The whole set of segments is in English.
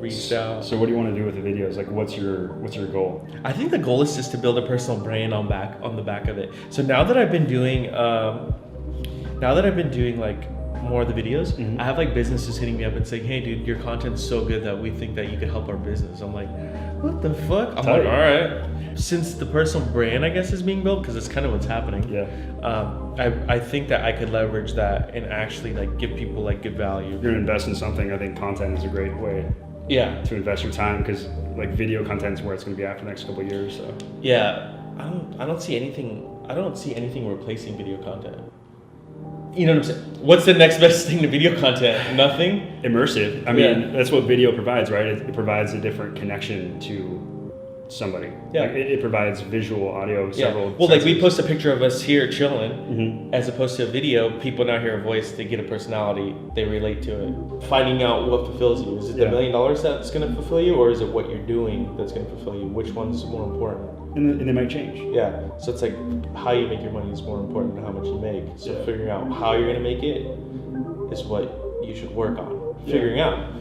reached out. So what do you want to do with the videos? Like, what's your goal? I think the goal is just to build a personal brand on the back of it. So now that I've been doing like more of the videos, I have like businesses hitting me up and saying, hey dude, your content's so good that we think that you could help our business. I'm like, what the fuck? I'm like, all right. Since the personal brand, I guess, is being built, because it's kind of what's happening. Yeah. I think that I could leverage that and actually like give people like good value. You're gonna invest in something. I think content is a great way to invest your time, because like video content is where it's gonna be after the next couple of years. So yeah, I don't see anything replacing video content. You know what I'm saying? What's the next best thing to video content? Nothing? Immersive. I mean, that's what video provides, right? It provides a different connection to somebody. Yeah. Like it provides visual, audio, several. Well, like we post a picture of us here chilling, as opposed to a video. People now hear a voice, they get a personality, they relate to it. Finding out what fulfills you. Is it the $1 million that's going to fulfill you, or is it what you're doing that's going to fulfill you? Which one's more important? And they might change. Yeah. So it's like how you make your money is more important than how much you make. So figuring out how you're going to make it is what you should work on. Figuring out.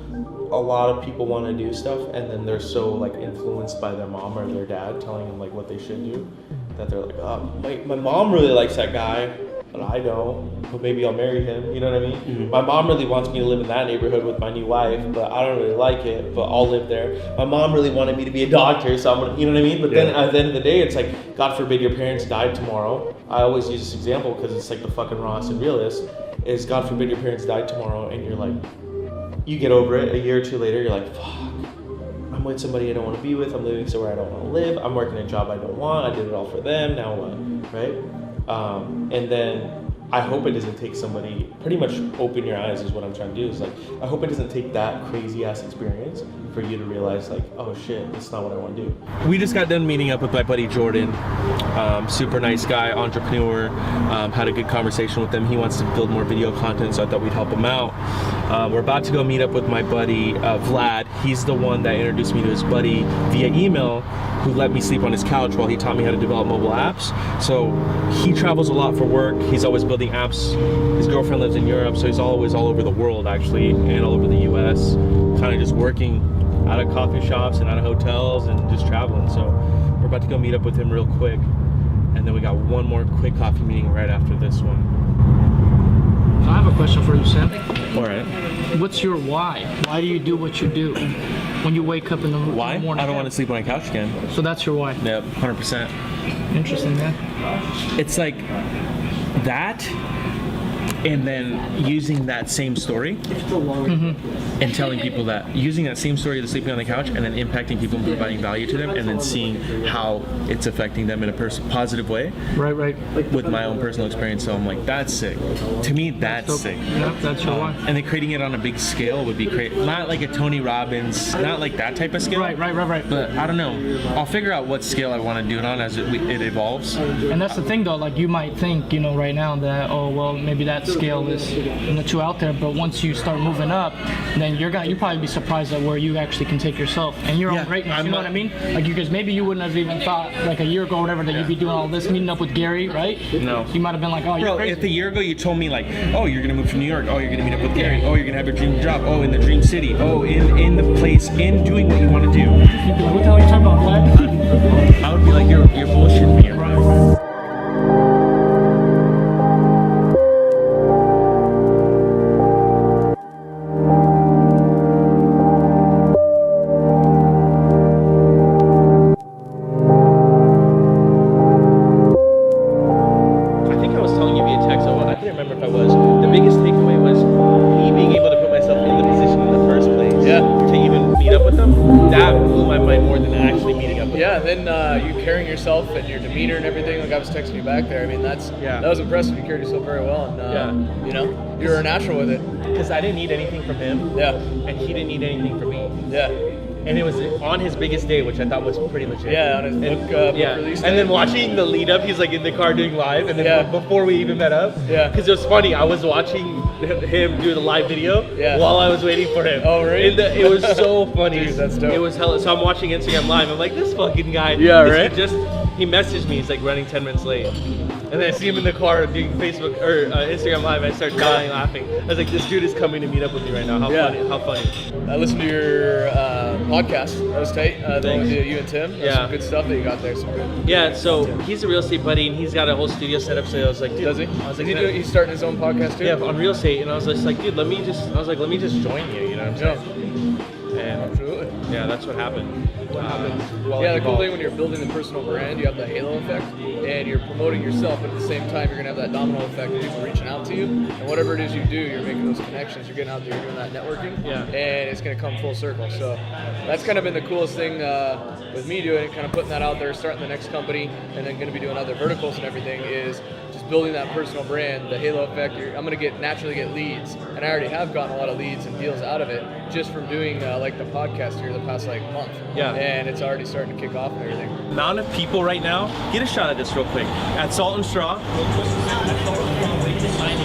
A lot of people want to do stuff, and then they're so like influenced by their mom or their dad telling them like what they should do, that they're like, oh, my mom really likes that guy, but I don't. But maybe I'll marry him. You know what I mean? My mom really wants me to live in that neighborhood with my new wife, but I don't really like it. But I'll live there. My mom really wanted me to be a doctor, so I'm gonna, you know what I mean? But then at the end of the day, it's like, God forbid your parents died tomorrow. I always use this example because it's like the fucking rawest and realest. Is God forbid your parents died tomorrow, and you're like, you get over it a year or two later, you're like, fuck, I'm with somebody I don't want to be with, I'm living somewhere I don't want to live, I'm working a job I don't want, I did it all for them, now what, right? And then I hope it doesn't take somebody, pretty much open your eyes is what I'm trying to do, is like, I hope it doesn't take that crazy ass experience for you to realize like, oh shit, that's not what I want to do. We just got done meeting up with my buddy Jordan, super nice guy, entrepreneur, had a good conversation with him. He wants to build more video content, so I thought we'd help him out. We're about to go meet up with my buddy Vlad. He's the one that introduced me to his buddy via email, who let me sleep on his couch while he taught me how to develop mobile apps. So he travels a lot for work. He's always building apps. His girlfriend lives in Europe, so he's always all over the world actually, and all over the US, kind of just working out of coffee shops and out of hotels and just traveling. So we're about to go meet up with him real quick, and then we got one more quick coffee meeting right after this one. I have a question for you, Sam. All right. What's your why? Why do you do what you do? When you wake up in the Why? morning. I don't want to sleep on a couch again. So that's your why? Yep, 100%. Interesting, man. It's like that, and then using that same story and telling people that, using that same story of sleeping on the couch and then impacting people and providing value to them, and then seeing how it's affecting them in a positive way. Right. With my own personal experience, so I'm like, that's sick. To me, that's sick. Yep, that's your why. And then creating it on a big scale would be great. Not like a Tony Robbins, not like that type of scale. Right. But I don't know. I'll figure out what scale I want to do it on as it evolves. And that's the thing though, like you might think, right now that, oh, well, maybe that scale is too out there, but once you start moving up, then you'll probably be surprised at where you actually can take yourself and your own greatness. You know what I mean? Like, because maybe you wouldn't have even thought like a year ago or whatever that you'd be doing all this, meeting up with Gary, right? No. You might have been like, oh, you're crazy. If a year ago you told me like, oh, you're gonna move to New York, oh, you're gonna meet up with Gary, oh, you're gonna have your dream job, oh, in the dream city, oh, in the place, in doing what you want to do, You'd be like, what the hell are you talking about, Vlad? I would be like, you're bullshitting me. Right. And your demeanor and everything, like I was texting you back there. I mean, that was impressive. You carried yourself very well, and you were a natural with it. Because I didn't need anything from him, and he didn't need anything from me. Yeah. And it was on his biggest day, which I thought was pretty legit. Yeah, on his book release day. And then watching the lead up, he's like in the car doing live, and then before we even met up, because it was funny, I was watching him do the live video while I was waiting for him. Oh, really? It was so funny. Dude, that's dope. It was hella. So I'm watching Instagram live. I'm like, this fucking guy. Yeah, right? He messaged me. He's like running 10 minutes late. And then I see him in the car doing Facebook or Instagram live. And I start dying laughing. I was like, this dude is coming to meet up with me right now. How funny. I listened to your podcast. That was tight. The one with you and Tim. That's some good stuff that you got there. Some good. Yeah, so he's a real estate buddy, and he's got a whole studio set up. So I was like, dude, does he? I was like, he's starting his own podcast too. Yeah, on real estate, and I was just like, dude, let me just join you. You know what I'm saying? And absolutely. Yeah, that's what happened. The cool thing when you're building the personal brand, you have the halo effect, and you're promoting yourself, but at the same time, you're gonna have that domino effect of people reaching out to you, and whatever it is you do, you're making those connections. You're getting out there, you're doing that networking, and it's gonna come full circle. So that's kind of been the coolest thing with me doing it, kind of putting that out there, starting the next company, and then gonna be doing other verticals and everything. Is just building that personal brand, the halo effect. I'm gonna naturally get leads, and I already have gotten a lot of leads and deals out of it just from doing like the podcast here the past like month. And it's already starting to kick off and everything. Amount of people right now, get a shot at this real quick. At Salt and Straw,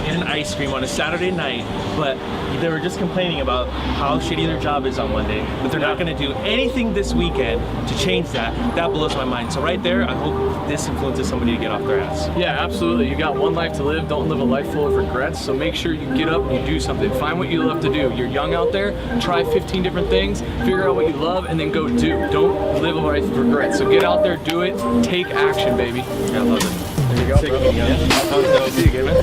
an ice cream on a Saturday night, but they were just complaining about how shitty their job is on Monday, but they're not going to do anything this weekend to change that. That blows my mind. So right there, I hope this influences somebody to get off their ass. Yeah, absolutely. You got one life to live. Don't live a life full of regrets. So make sure you get up and you do something. Find what you love to do. You're young out there. Try 15 different things. Figure out what you love and then go do. Don't live a life of regrets. So get out there, do it, take action, baby. Yeah, I love it. There you go, bro. See you again, man.